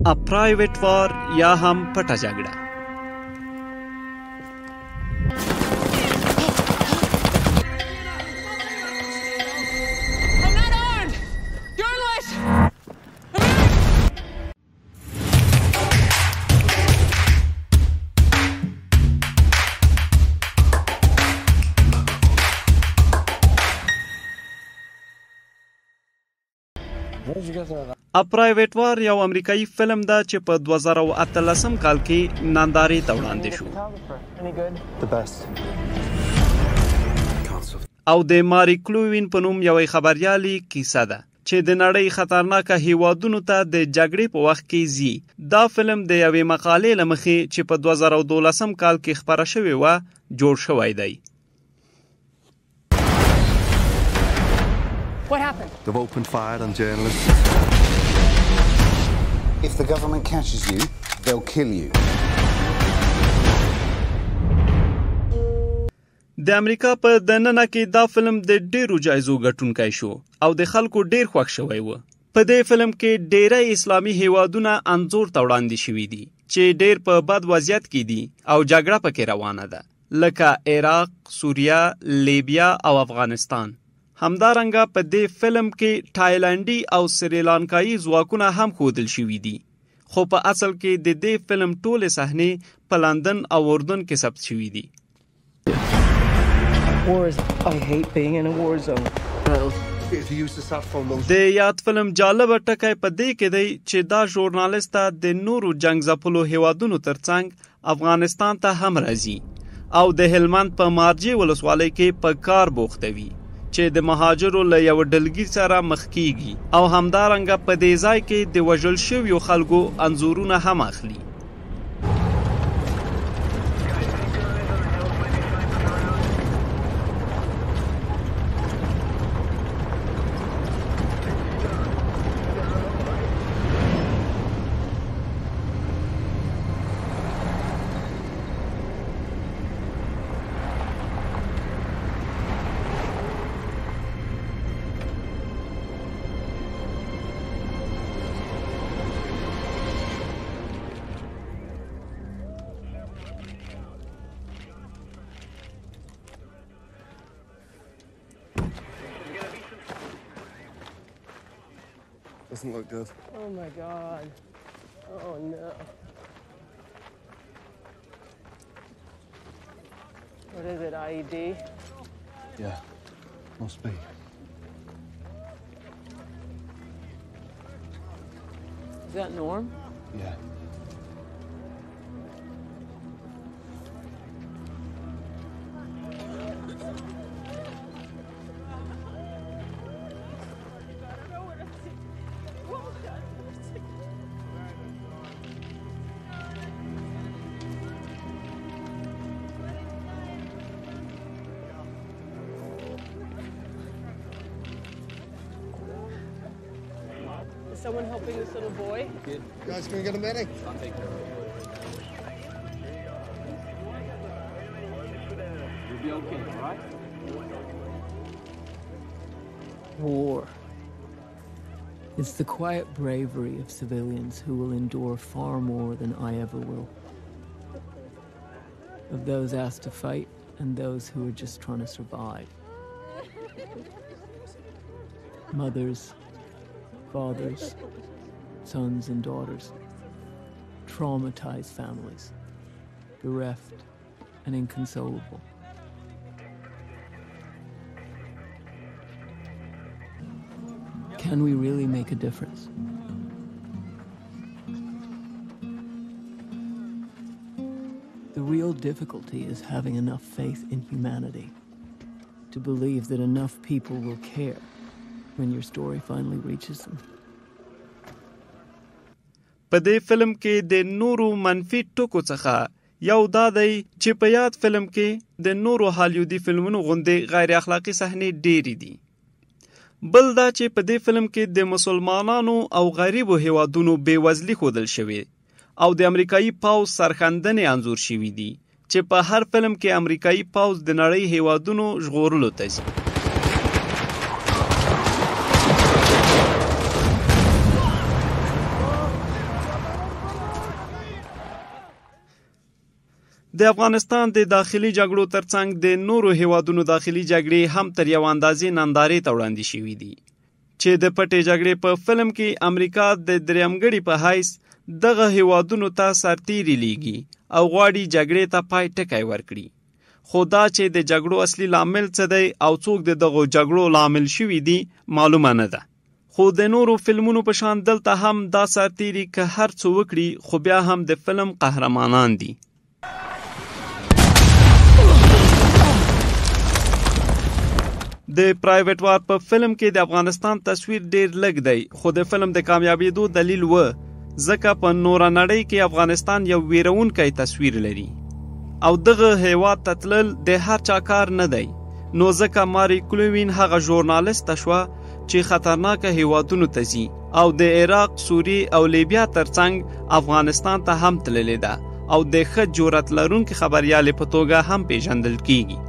A private war یا هم پټه جګړه. A Private War یو امریکایي فلم ده چې په 2018 کال کې نندارې ته وړاندې شو او د ماری کلووین په نوم یوې خبریالې کیسه ده چې د نړۍ خطرناکه هیوادونو ته د جګړې په وخت کې ځي. دا فلم د یوې مقالې له مخې چې په 2012 کال کې خپره شوې وه جوړ شوی دی. What happened? They've opened fire on journalists. If the government catches you, they'll kill you. د امریکا په دننه کې دا فلم د ډیرو جایزو ګټونکی شو او د خلکو ډیر خوښ شوی و. په دې فلم کې ډیری اسلامي هیوادونه انځور ته وړاندې شوي دي چې ډیر په بد وضعیت کې دي او جګړه پکې روانه ده لکه عراق، سوریه، لیبیا او افغانستان. همدارنګه په دې فلم کې تایلانډي او سریلانکایي ځواکونه هم ښودل شوي دي خو په اصل کې د دې فلم ټولې صحنې په لندن او اردن کې ثبت شوي دي. د یاد فلم جالبه ټکی په دې کې دی چې دا ژورنالیست د نورو جنگ ځپلو هیوادونو ترڅنګ افغانستان ته هم راځي او د هلمند په مارجې ولسوالۍ کې په کار بوخته وي چې د مهاجرو له یو ډلګي سره مخ کیږي او همدارنګه په دې ځای کې د وژل شویو خلکو انځورونه هم اخلي. Doesn't look good. Oh my God. Oh no. What is it, IED? Yeah, must be. Is that Norm? Yeah. Is someone helping this little boy? Guys, can we get a medic? I'll take care of it. You'll be okay, all right? War. It's the quiet bravery of civilians who will endure far more than I ever will. Of those asked to fight and those who are just trying to survive. Mothers, fathers, sons and daughters, traumatized families, bereft and inconsolable. Can we really make a difference? The real difficulty is having enough faith in humanity to believe that enough people will care when your story finally reaches them. په دې فلم کې د نورو منفي ټکو څخه یو دا دی چې په یاد فلم کې د نورو هالیوودي فلمونو غوندې غیر اخلاقی صحنې ډېرې دي. بل دا چې په دې فلم کې د مسلمانانو او غریبو هیوادونو بېوزلي ښودل شوې او د امریکایي پوځ سرښندنې انځور شوي دي چې په هر فلم کې امریکایي پوځ د نړۍ هیوادونو ژغورلو ته ځي. د افغانستان د داخلي جګړو ترڅنګ د نورو هیوادونو داخلي جګړې هم تر یو اندازې نندارې ته وړاندې شوي دي چې د پټې جګړې په فلم کې امریکا د درېیمګړي په حیث دغه هیوادونو ته سرتیري لیږي او غواړي جګړې ته پای ټکی ورکړي. خو دا چې د جګړو اصلي لامل څه دی او څوک د دغو جګړو لامل شوي دي معلومه نه ده. خو د نورو فلمونو په شان دلته هم دا سرتیري که هر څه وکړي خو بیا هم د فلم قهرمانان دي. د پرایویټ وار په فلم کې د افغانستان تصویر ډیر لږ دی خو د فلم د کامیابېدو دلیل و ځکه په نوره نړۍ کې افغانستان یو ویرونکی تصویر لري او دغه هیواد ته تلل د هر چا کار نه دی. نو ځکه ماري کلوین هغه ژورنالیسته شوه چې خطرناکه هیوادونو ته ځي او د عراق، سوریې او لیبیا ترڅنګ افغانستان ته هم تللې ده او د ښه جرأت لرونکي خبریالې په توګه هم پیژندل کیږي.